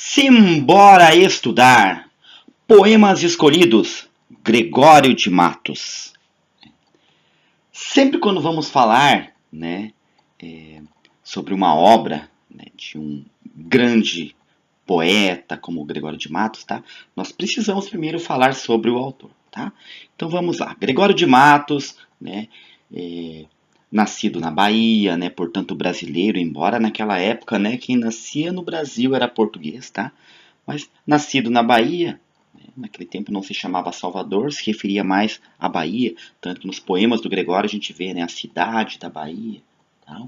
Simbora estudar! Poemas escolhidos, Gregório de Matos. Sempre quando vamos falar, sobre uma obra, de um grande poeta como Gregório de Matos, tá? Nós precisamos primeiro falar sobre o autor, tá? Então vamos lá. Gregório de Matos, nascido na Bahia, portanto brasileiro, embora naquela época, quem nascia no Brasil era português, tá? Mas nascido na Bahia, naquele tempo não se chamava Salvador, se referia mais à Bahia, tanto que nos poemas do Gregório a gente vê, a cidade da Bahia, tá?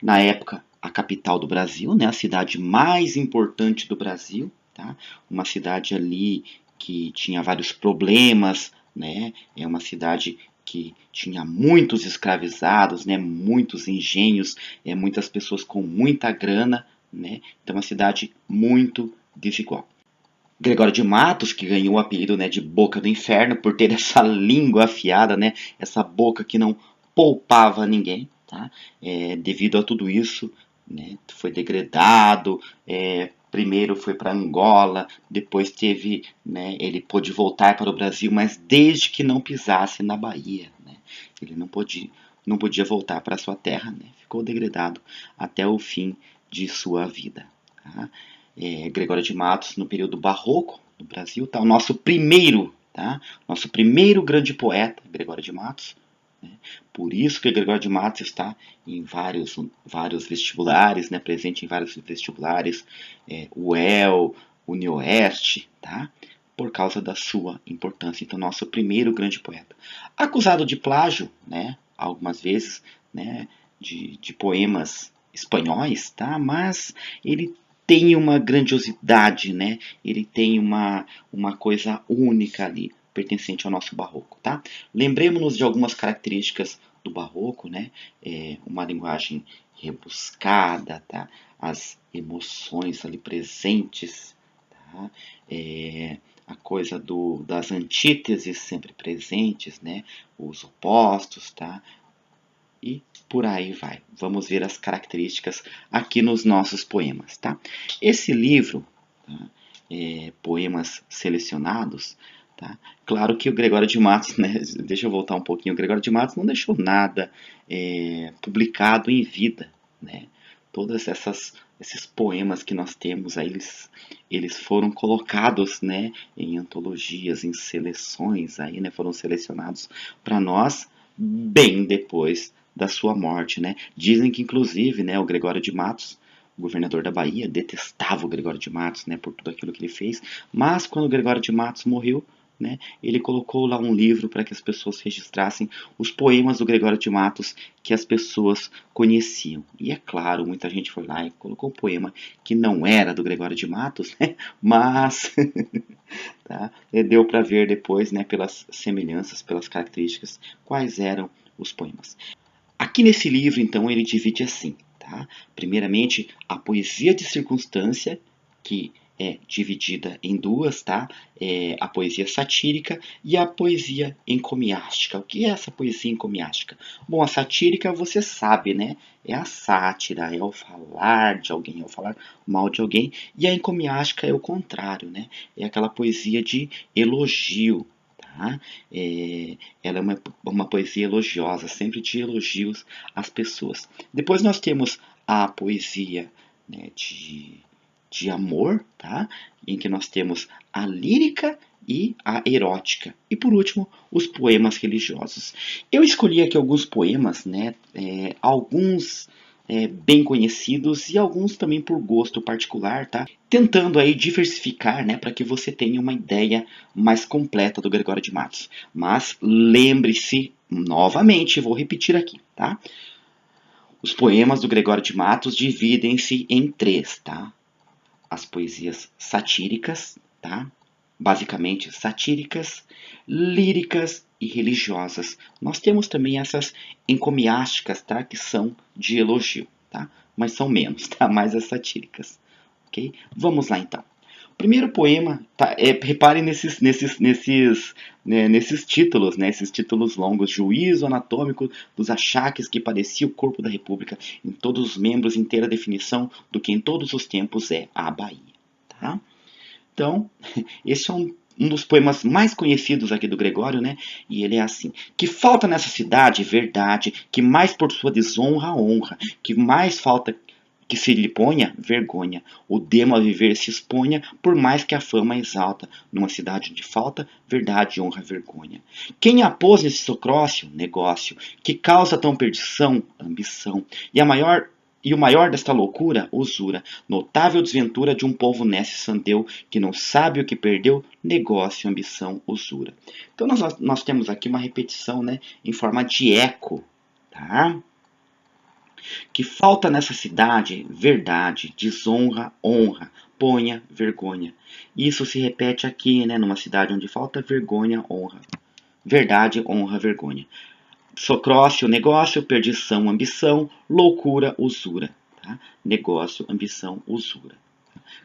Na época, a capital do Brasil, a cidade mais importante do Brasil, tá? Uma cidade ali que tinha vários problemas, é uma cidade que tinha muitos escravizados, muitos engenhos, muitas pessoas com muita grana, então uma cidade muito desigual. Gregório de Matos, que ganhou o apelido de Boca do Inferno por ter essa língua afiada, essa boca que não poupava ninguém, tá? Devido a tudo isso, foi degradado, primeiro foi para Angola, depois teve, ele pôde voltar para o Brasil, mas desde que não pisasse na Bahia, ele não podia voltar para sua terra, ficou degradado até o fim de sua vida. Tá? Gregório de Matos, no período barroco no Brasil, tá? Nosso primeiro grande poeta, Gregório de Matos. Por isso que Gregório de Matos está em vários vestibulares, presente em vários vestibulares, UEL, UniOeste, tá? Por causa da sua importância. Então, nosso primeiro grande poeta. Acusado de plágio, algumas vezes, de poemas espanhóis, tá? Mas ele tem uma grandiosidade, ele tem uma coisa única ali, pertencente ao nosso barroco, tá? Lembremos-nos de algumas características do barroco, uma linguagem rebuscada, tá? As emoções ali presentes, tá? A coisa das antíteses sempre presentes, os opostos, tá? E por aí vai. Vamos ver as características aqui nos nossos poemas, tá? Esse livro, tá? Poemas selecionados, tá? Claro que o Gregório de Matos, deixa eu voltar um pouquinho, o Gregório de Matos não deixou nada publicado em vida, Todas esses poemas que nós temos aí, eles foram colocados, em antologias, em seleções aí, foram selecionados para nós bem depois da sua morte, Dizem que inclusive, o Gregório de Matos, o governador da Bahia, detestava o Gregório de Matos, por tudo aquilo que ele fez, mas quando o Gregório de Matos morreu, ele colocou lá um livro para que as pessoas registrassem os poemas do Gregório de Matos que as pessoas conheciam. E é claro, muita gente foi lá e colocou um poema que não era do Gregório de Matos, mas tá? Deu para ver depois, pelas semelhanças, pelas características, quais eram os poemas. Aqui nesse livro, então, ele divide assim, tá? Primeiramente, a poesia de circunstância, que é dividida em duas, tá? A poesia satírica e a poesia encomiástica. O que é essa poesia encomiástica? Bom, a satírica você sabe, É a sátira, é o falar de alguém, é o falar mal de alguém. E a encomiástica é o contrário, É aquela poesia de elogio, tá? Ela é uma poesia elogiosa, sempre de elogios às pessoas. Depois nós temos a poesia de amor, tá? Em que nós temos a lírica e a erótica. E por último, os poemas religiosos. Eu escolhi aqui alguns poemas, alguns bem conhecidos e alguns também por gosto particular, tá? Tentando aí diversificar, para que você tenha uma ideia mais completa do Gregório de Matos. Mas lembre-se, novamente, vou repetir aqui, tá? Os poemas do Gregório de Matos dividem-se em três, tá? As poesias satíricas, tá? Basicamente satíricas, líricas e religiosas. Nós temos também essas encomiásticas, tá? Que são de elogio, tá? Mas são menos, tá? Mais as satíricas, ok? Vamos lá então. O primeiro poema, tá? Reparem nesses títulos, esses títulos longos: juízo anatômico dos achaques que padecia o corpo da República, em todos os membros, inteira definição do que em todos os tempos é a Bahia. tá? Então, esse é um dos poemas mais conhecidos aqui do Gregório, né? E ele é assim: que falta nessa cidade verdade, que mais por sua desonra honra, que mais falta que se lhe ponha vergonha, o demo a viver se exponha, por mais que a fama exalta, numa cidade onde falta verdade, honra, vergonha. Quem a pôs nesse socrócio? Negócio, que causa tão perdição? Ambição. E o maior desta loucura, usura, notável desventura de um povo nesse sandeu, que não sabe o que perdeu, negócio, ambição, usura. Então nós temos aqui uma repetição, né, em forma de eco, tá? Que falta nessa cidade verdade, desonra, honra, ponha, vergonha. Isso se repete aqui, né, numa cidade onde falta vergonha, honra. Verdade, honra, vergonha. Socrócio, negócio, perdição, ambição, loucura, usura. Tá? Negócio, ambição, usura.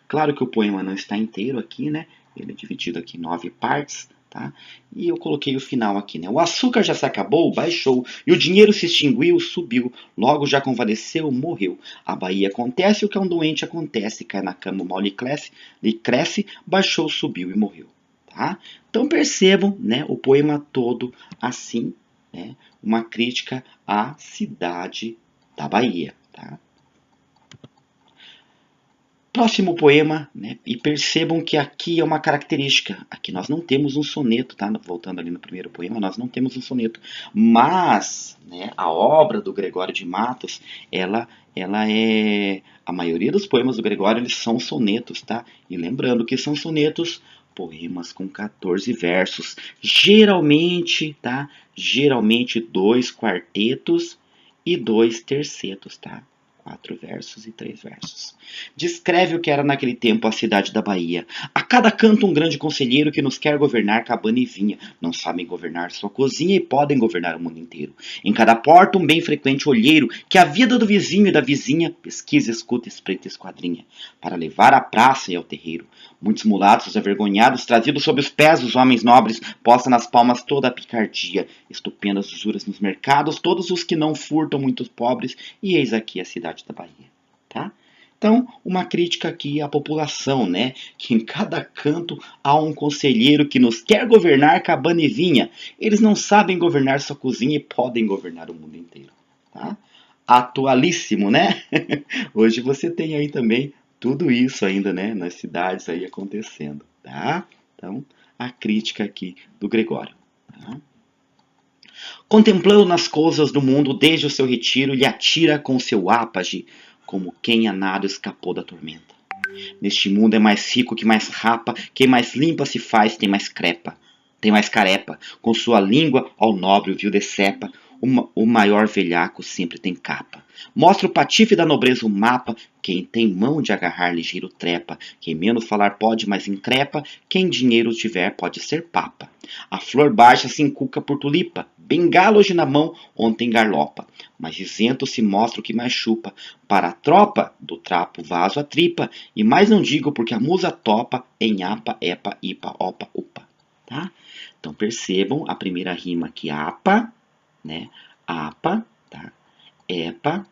Claro que o poema não está inteiro aqui, né? Ele é dividido aqui em 9 partes, tá? E eu coloquei o final aqui, né? O açúcar já se acabou, baixou, e o dinheiro se extinguiu, subiu, logo já convalesceu, morreu. A Bahia acontece o que a um doente acontece, cai na cama, mal lhe cresce, baixou, subiu e morreu, tá? Então percebam, né, o poema todo assim, né? Uma crítica à cidade da Bahia, tá? Próximo poema, né? E percebam que aqui é uma característica. Aqui nós não temos um soneto, tá? Voltando ali no primeiro poema, nós não temos um soneto. Mas, né, a obra do Gregório de Matos, ela é... A maioria dos poemas do Gregório, eles são sonetos, tá? E lembrando que são sonetos, poemas com 14 versos. Geralmente, tá? Geralmente 2 quartetos e 2 tercetos, tá? 4 versos e 3 versos. Descreve o que era naquele tempo a cidade da Bahia. A cada canto um grande conselheiro que nos quer governar cabana e vinha. Não sabem governar sua cozinha e podem governar o mundo inteiro. Em cada porta um bem frequente olheiro, que a vida do vizinho e da vizinha pesquisa, escuta, espreita e esquadrinha, para levar à praça e ao terreiro. Muitos mulatos avergonhados, trazidos sob os pés dos homens nobres, posta nas palmas toda a picardia, estupendas usuras nos mercados, todos os que não furtam, muitos pobres, e eis aqui a cidade da Bahia. Tá? Então, uma crítica aqui à população, né? Que em cada canto há um conselheiro que nos quer governar cabana e vinha. Eles não sabem governar sua cozinha e podem governar o mundo inteiro, tá? Atualíssimo, né? Hoje você tem aí também tudo isso ainda, né? Nas cidades aí acontecendo, tá? Então, a crítica aqui do Gregório. Tá? Contemplando nas coisas do mundo desde o seu retiro, lhe atira com seu ápage, como quem a nado escapou da tormenta. Neste mundo é mais rico que mais rapa, quem mais limpa se faz tem mais crepa. Tem mais carepa, com sua língua ao nobre o vil decepa, o maior velhaco sempre tem capa. Mostra o patife da nobreza o mapa, quem tem mão de agarrar ligeiro trepa, quem menos falar pode, mas increpa, quem dinheiro tiver pode ser papa. A flor baixa se encuca por tulipa, bengala hoje na mão, ontem garlopa. Mas isento se mostra o que mais chupa, para a tropa, do trapo vaso a tripa, e mais não digo porque a musa topa, em apa, epa, ipa, opa, upa. Tá? Então percebam a primeira rima aqui, apa, né? Apa, tá? Epa,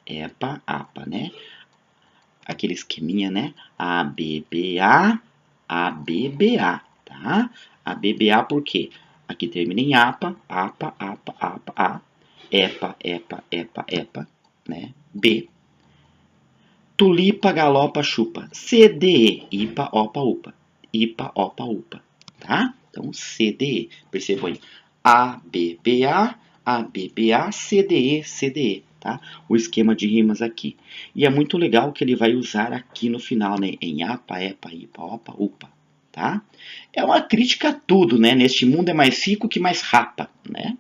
epa, apa, né? Aquele esqueminha, né? A, B, B, A, B, B, A, tá? A, B, B, A por quê? Aqui termina em apa, apa, apa, apa, A. Epa, epa, epa, epa, né? B. Tulipa, galopa, chupa. C, D, E. Ipa, opa, upa. Ipa, opa, upa, tá? Então, C, D, E. Percebam aí. A, B, B, A, B, B, A, C, D, E, C, D, E. Tá? O esquema de rimas aqui. E é muito legal que ele vai usar aqui no final, né? Em apa, epa, ipa, opa, upa. Tá? É uma crítica a tudo, né? Neste mundo é mais rico que mais rapa, né?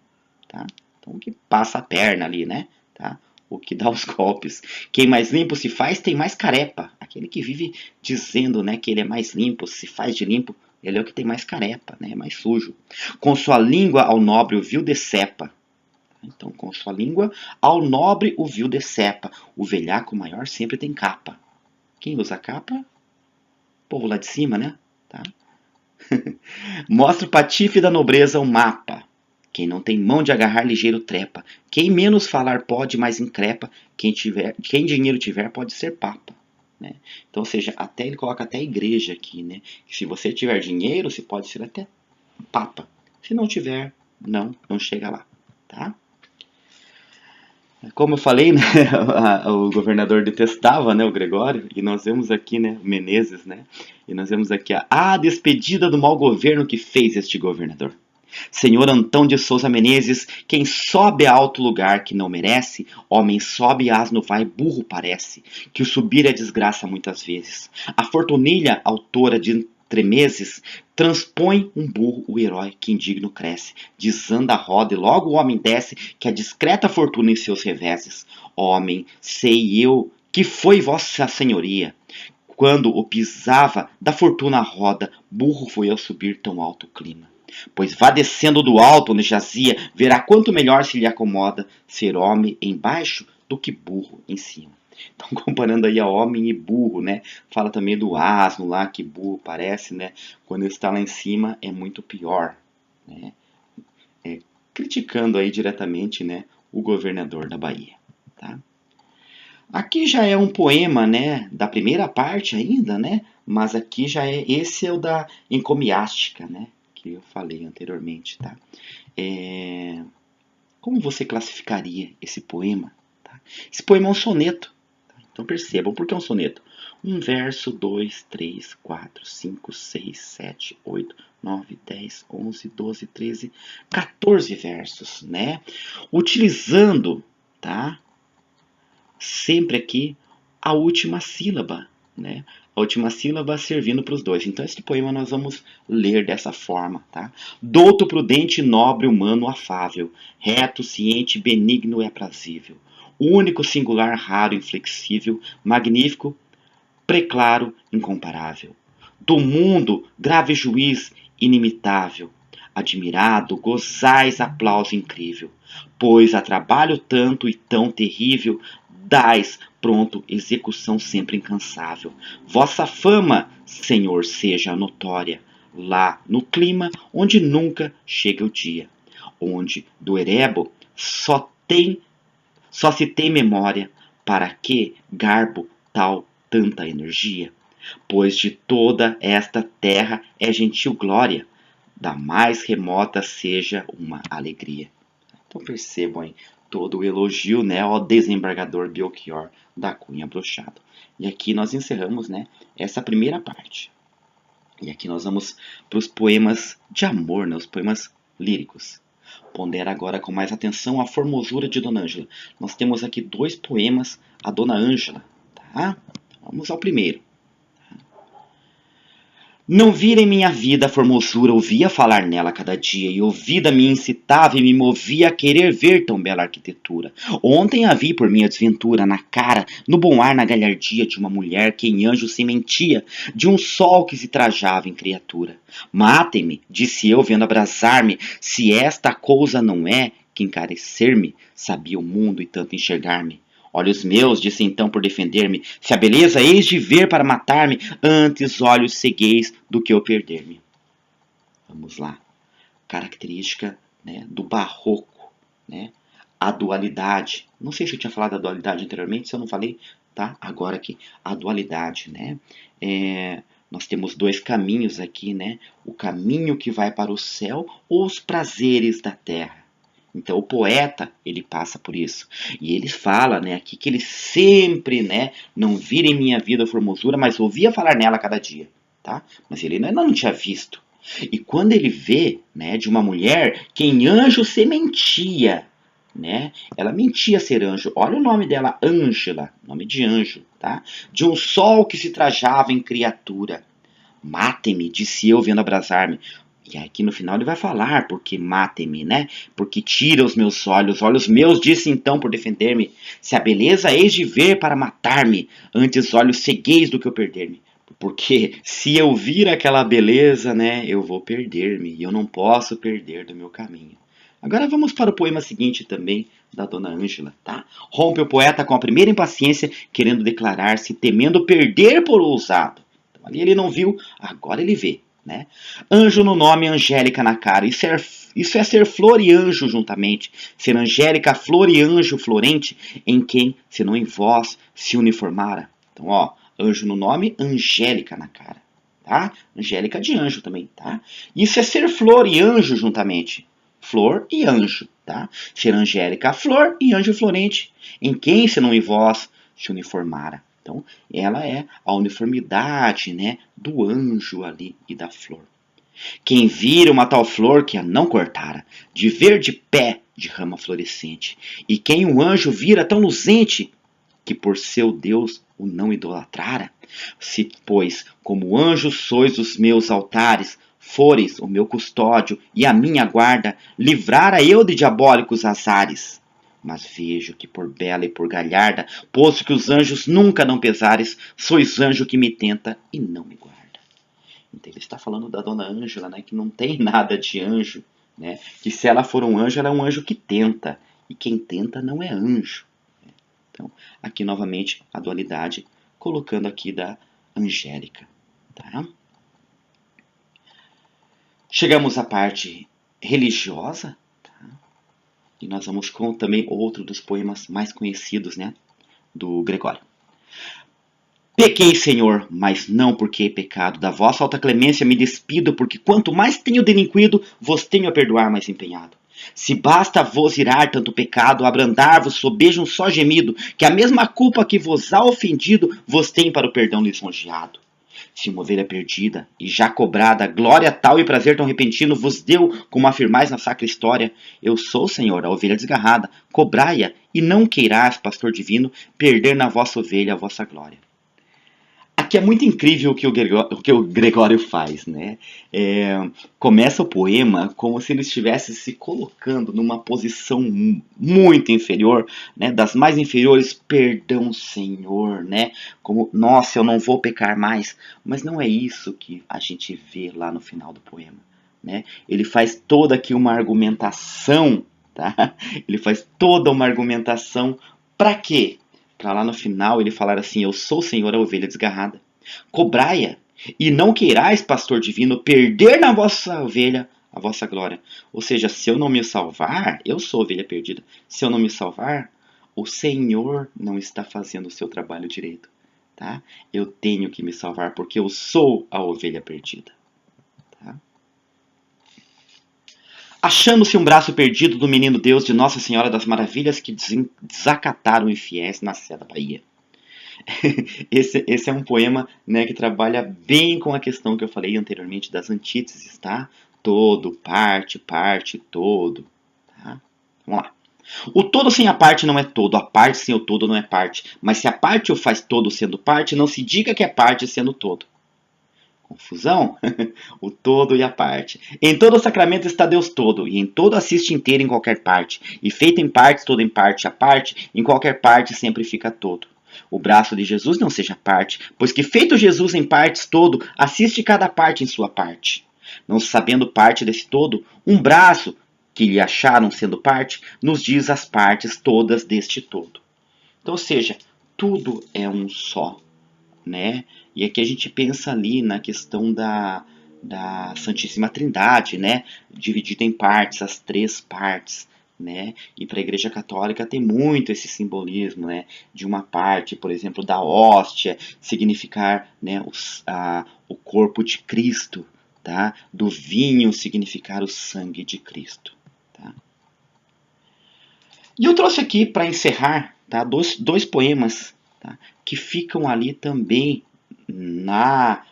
Tá? Então, o que passa a perna ali, né? Tá? O que dá os golpes. Quem mais limpo se faz tem mais carepa. Aquele que vive dizendo, né, que ele é mais limpo, se faz de limpo, ele é o que tem mais carepa, né? É mais sujo. Com sua língua ao nobre o vil decepa. Então, com sua língua, ao nobre o vil decepa. O velhaco maior sempre tem capa. Quem usa capa? O povo lá de cima, né? Tá? Mostra o patife da nobreza o mapa. Quem não tem mão de agarrar ligeiro trepa. Quem menos falar pode, mais increpa. Quem dinheiro tiver pode ser papa. né? Então, ou seja, até ele coloca até a igreja aqui, né? Se você tiver dinheiro, você pode ser até papa. Se não tiver, não chega lá, tá? Como eu falei, né, o governador detestava, né, o Gregório, e nós vemos aqui, né, Menezes, né, e nós vemos aqui a despedida do mau governo que fez este governador. Senhor Antão de Souza Menezes, quem sobe a alto lugar que não merece, homem sobe, asno vai, burro parece, que o subir é desgraça muitas vezes. A fortunilha, autora de tremeses, transpõe um burro o herói que indigno cresce, desanda a roda e logo o homem desce, que a discreta fortuna em seus reveses. Homem, sei eu que foi vossa senhoria, quando o pisava da fortuna a roda, burro foi ao subir tão alto clima. Pois vá descendo do alto onde jazia, verá quanto melhor se lhe acomoda ser homem embaixo do que burro em cima. Então, comparando aí a homem e burro, né? Fala também do asno lá, que burro parece, né? Quando ele está lá em cima é muito pior, né? Criticando aí diretamente, né, o governador da Bahia, tá? Aqui já é um poema, né, da primeira parte ainda, né? Mas aqui já é esse é o da encomiástica, né, que eu falei anteriormente, tá? Como você classificaria esse poema? Tá? Esse poema é um soneto. Tá? Então percebam, por que é um soneto? Um verso, 2, 3, 4, 5, 6, 7, 8, 9, 10, 11, 12, 13, 14 versos, né? Utilizando, tá? Sempre aqui a última sílaba, né? A última sílaba servindo para os dois. Então, esse poema nós vamos ler dessa forma, tá? Douto, prudente, nobre, humano, afável, reto, ciente, benigno e aprazível, único, singular, raro, inflexível, magnífico, preclaro, incomparável. Do mundo, grave juiz, inimitável, admirado, gozais aplauso incrível, pois a trabalho tanto e tão terrível, dais pronto execução sempre incansável. Vossa fama, Senhor, seja notória, lá no clima onde nunca chega o dia, onde do erebo só se tem memória, para que garbo tal tanta energia? Pois de toda esta terra é gentil glória, da mais remota seja uma alegria. Então percebam aí todo o elogio, né, ao desembargador Belchior da Cunha Brochado. E aqui nós encerramos, né, essa primeira parte. E aqui nós vamos para os poemas de amor, né, os poemas líricos. Pondera agora com mais atenção a formosura de Dona Ângela. Nós temos aqui dois poemas a Dona Ângela, tá? Vamos ao primeiro. Não vira em minha vida a formosura, ouvia falar nela cada dia, e ouvida me incitava e me movia a querer ver tão bela arquitetura. Ontem a vi por minha desventura, na cara, no bom ar, na galhardia de uma mulher que em anjo se mentia, de um sol que se trajava em criatura. Matem-me, disse eu, vendo abrasar-me, se esta coisa não é que encarecer-me, sabia o mundo e tanto enxergar-me. Olhos meus, disse então por defender-me, se a beleza eis de ver para matar-me, antes olhos cegueis do que eu perder-me. Vamos lá. Característica, né, do barroco, né? A dualidade. Não sei se eu tinha falado da dualidade anteriormente, se eu não falei, tá? Agora aqui, a dualidade, né? Nós temos dois caminhos aqui, né? O caminho que vai para o céu ou os prazeres da terra. Então o poeta, ele passa por isso. E ele fala, né, aqui que ele sempre, né, não vira em minha vida a formosura, mas ouvia falar nela cada dia, tá? Mas ele ainda não tinha visto. E quando ele vê, né, de uma mulher que em anjo se mentia, né? Ela mentia ser anjo. Olha o nome dela, Ângela, nome de anjo, tá? De um sol que se trajava em criatura. Matem-me, disse eu vendo abrasar-me. E aqui no final ele vai falar, porque matem-me, né? Porque tira os meus olhos meus, disse então por defender-me. Se a beleza eis de ver para matar-me, antes olhos cegueis do que eu perder-me. Porque se eu vir aquela beleza, né, eu vou perder-me, e eu não posso perder do meu caminho. Agora vamos para o poema seguinte também, da Dona Ângela, tá? Rompe o poeta com a primeira impaciência, querendo declarar-se, temendo perder por ousado. Então, ali ele não viu, agora ele vê. Né? Anjo no nome, angélica na cara. Isso é ser flor e anjo juntamente. Ser angélica, flor e anjo florente, em quem, senão em vós, se uniformara. Então, ó, Anjo no nome, Angélica na cara. Tá? Angélica de anjo também, tá? Isso é ser flor e anjo juntamente. Flor e anjo, tá? Ser Angélica, flor e anjo florente. Em quem, se não em vós, se uniformara. Então, ela é a uniformidade, né, do anjo ali e da flor. Quem vira uma tal flor que a não cortara, de verde pé de rama florescente, e quem um anjo vira tão luzente, que por seu Deus o não idolatrara? Se, pois, como anjos sois os meus altares, fores o meu custódio e a minha guarda, livrara eu de diabólicos azares. Mas vejo que por bela e por galharda, posto que os anjos nunca não pesares, sois anjo que me tenta e não me guarda. Então ele está falando da dona Ângela, né, que não tem nada de anjo, né, que se ela for um anjo, ela é um anjo que tenta, e quem tenta não é anjo. Então, aqui novamente a dualidade, colocando aqui da Angélica. Tá? Chegamos à parte religiosa, tá? E nós vamos com também outro dos poemas mais conhecidos, né, do Gregório. Pequei, Senhor, mas não porque é pecado. Da vossa alta clemência me despido, porque quanto mais tenho delinquido, vos tenho a perdoar mais empenhado. Se basta vos irar tanto pecado, abrandar-vos sobeja um só gemido, que a mesma culpa que vos há ofendido, vos tem para o perdão lisonjeado. Se uma ovelha perdida e já cobrada, glória tal e prazer tão repentino vos deu, como afirmais na sacra história, eu sou, Senhor, a ovelha desgarrada, cobrai-a, e não queirás, pastor divino, perder na vossa ovelha a vossa glória. Aqui é muito incrível o que o Gregório faz, né? Começa o poema como se ele estivesse se colocando numa posição muito inferior, né? Das mais inferiores, perdão, Senhor, né? Como, nossa, eu não vou pecar mais. Mas não é isso que a gente vê lá no final do poema, né? Ele faz toda aqui uma argumentação, tá? Ele faz toda uma argumentação para quê? Para lá no final ele falar assim: eu sou o Senhor, a ovelha desgarrada. Cobrai-a, e não queirais, pastor divino, perder na vossa ovelha a vossa glória. Ou seja, se eu não me salvar, eu sou ovelha perdida. Se eu não me salvar, o Senhor não está fazendo o seu trabalho direito. Tá? Eu tenho que me salvar porque eu sou a ovelha perdida. Tá? Achando-se um braço perdido do menino Deus de Nossa Senhora das Maravilhas que desacataram infiéis na Sé da Bahia. Esse é um poema, né, que trabalha bem com a questão que eu falei anteriormente das antíteses, tá? Todo, parte, todo. Tá? Vamos lá. O todo sem a parte não é todo, a parte sem o todo não é parte. Mas se a parte o faz todo sendo parte, não se diga que é parte sendo todo. Confusão? O todo e a parte. Em todo sacramento está Deus todo, e em todo assiste inteiro em qualquer parte. E feito em partes, todo em parte a parte, em qualquer parte sempre fica todo. O braço de Jesus não seja parte, pois que feito Jesus em partes todo, assiste cada parte em sua parte. Não sabendo parte desse todo, um braço, que lhe acharam sendo parte, nos diz as partes todas deste todo. Então, ou seja, tudo é um só, né? E aqui a gente pensa ali na questão da Santíssima Trindade, né? Dividida em partes, as três partes, né? E para a Igreja Católica tem muito esse simbolismo, né? De uma parte, por exemplo, da hóstia significar, né, o corpo de Cristo, tá? Do vinho significar o sangue de Cristo, tá? E eu trouxe aqui para encerrar, tá, dois poemas, tá, que ficam ali também na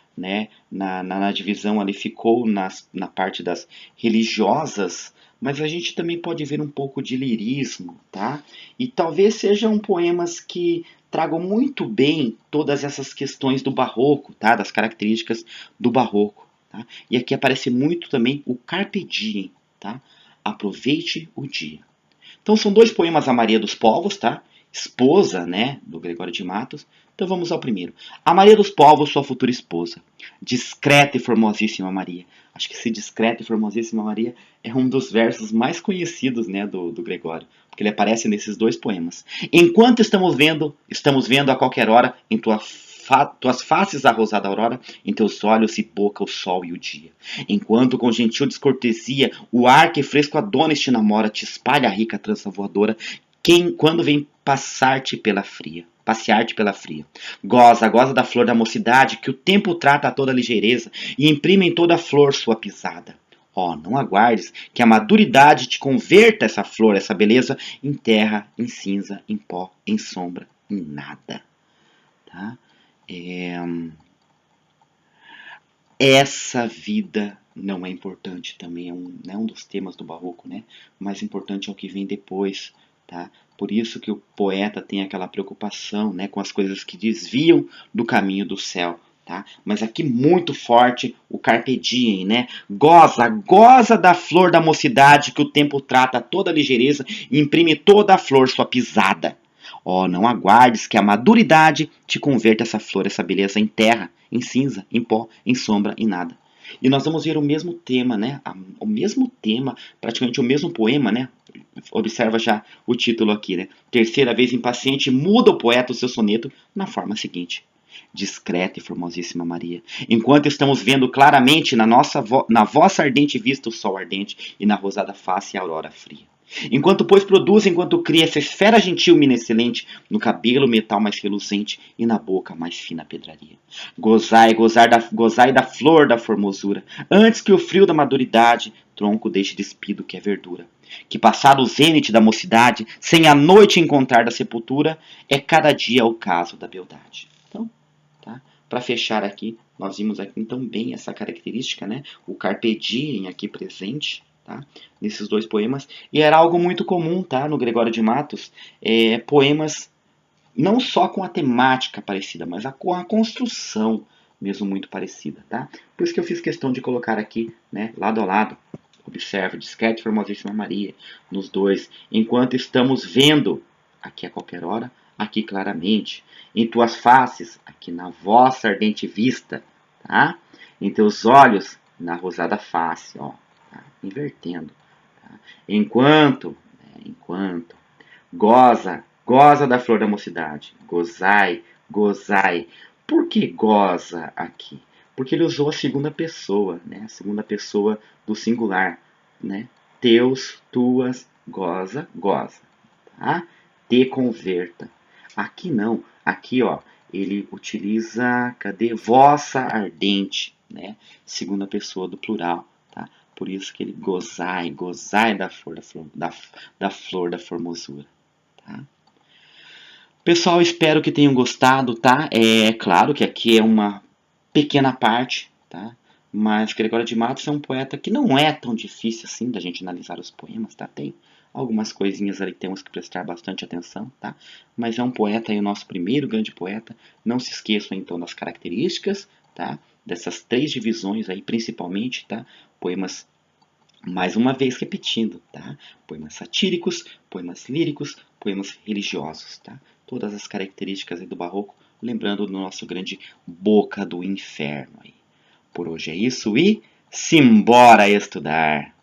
divisão ali, ficou na parte das religiosas, mas a gente também pode ver um pouco de lirismo, tá? E talvez sejam poemas que tragam muito bem todas essas questões do barroco, tá? Das características do barroco, tá? E aqui aparece muito também o Carpe Diem, tá? Aproveite o dia. Então são dois poemas a Maria dos Povos, tá? Esposa, né, do Gregório de Matos. Então vamos ao primeiro. A Maria dos Povos, sua futura esposa. Discreta e formosíssima Maria. Acho que esse discreta e formosíssima Maria é um dos versos mais conhecidos, né, do Gregório, porque ele aparece nesses dois poemas. Enquanto estamos vendo a qualquer hora em tuas faces a rosada aurora, em teus olhos e boca o sol e o dia. Enquanto com gentil descortesia o ar que fresco Adonis te namora, te espalha a rica trança voadora, quando vem passar-te pela fria. passear-te pela fria. Goza, goza da flor da mocidade, que o tempo trata a toda ligeireza e imprime em toda a flor sua pisada. Ó, não aguardes que a maturidade te converta essa flor, essa beleza, em terra, em cinza, em pó, em sombra, em nada. Tá? Essa vida não é importante também, é um dos temas do barroco, né? O mais importante é o que vem depois, tá? Por isso que o poeta tem aquela preocupação, né, com as coisas que desviam do caminho do céu, tá? Mas aqui muito forte o carpe diem, né? Goza, goza da flor da mocidade, que o tempo trata toda a ligeireza e imprime toda a flor sua pisada. Ó, não aguardes que a maduridade te converta essa flor, essa beleza em terra, em cinza, em pó, em sombra, em nada. E nós vamos ver o mesmo tema, né? O mesmo tema, praticamente o mesmo poema, né? Observa já o título aqui, né? Terceira vez impaciente, muda o poeta o seu soneto na forma seguinte. Discreta e formosíssima Maria, enquanto estamos vendo claramente na vossa ardente vista o sol ardente e na rosada face a aurora fria. Enquanto, pois, produz, enquanto cria essa esfera gentil mina excelente, no cabelo metal mais reluzente e na boca mais fina pedraria. Gozai, gozai da flor da formosura, antes que o frio da maduridade tronco deixe despido que é verdura. Que passado o zênite da mocidade, sem a noite encontrar da sepultura, é cada dia o caso da beldade. Então, tá? Para fechar aqui, nós vimos aqui então bem essa característica, né? O carpe diem aqui presente, tá? Nesses dois poemas, e era algo muito comum, tá? No Gregório de Matos, poemas não só com a temática parecida, mas com a construção mesmo muito parecida, tá? Por isso que eu fiz questão de colocar aqui, né, lado a lado. Observe, discreta e formosíssima Maria, nos dois, enquanto estamos vendo, aqui a qualquer hora, aqui claramente, em tuas faces, aqui na vossa ardente vista, tá? Em teus olhos, na rosada face, ó, tá? Invertendo, tá? Enquanto, goza, goza da flor da mocidade, gozai, gozai. Por que goza aqui? Porque ele usou a segunda pessoa, né? A segunda pessoa do singular, né? Teus, tuas, goza, goza, tá? Te converta. Aqui não, aqui ó, ele utiliza, cadê? Vossa ardente, né? Segunda pessoa do plural, tá? Por isso que ele gozai, gozai da flor da flor da formosura, tá? Pessoal, espero que tenham gostado, tá? É claro que aqui é uma pequena parte, tá? Mas Gregório de Matos é um poeta que não é tão difícil assim da gente analisar os poemas, tá? Tem algumas coisinhas ali que temos que prestar bastante atenção, tá? Mas é um poeta aí, o nosso primeiro grande poeta. Não se esqueçam então das características, tá? Dessas três divisões aí, principalmente, tá? Poemas, mais uma vez repetindo, tá? Poemas satíricos, poemas líricos, poemas religiosos, tá? Todas as características aí do barroco, lembrando do nosso grande Boca do Inferno aí. Por hoje é isso e simbora estudar!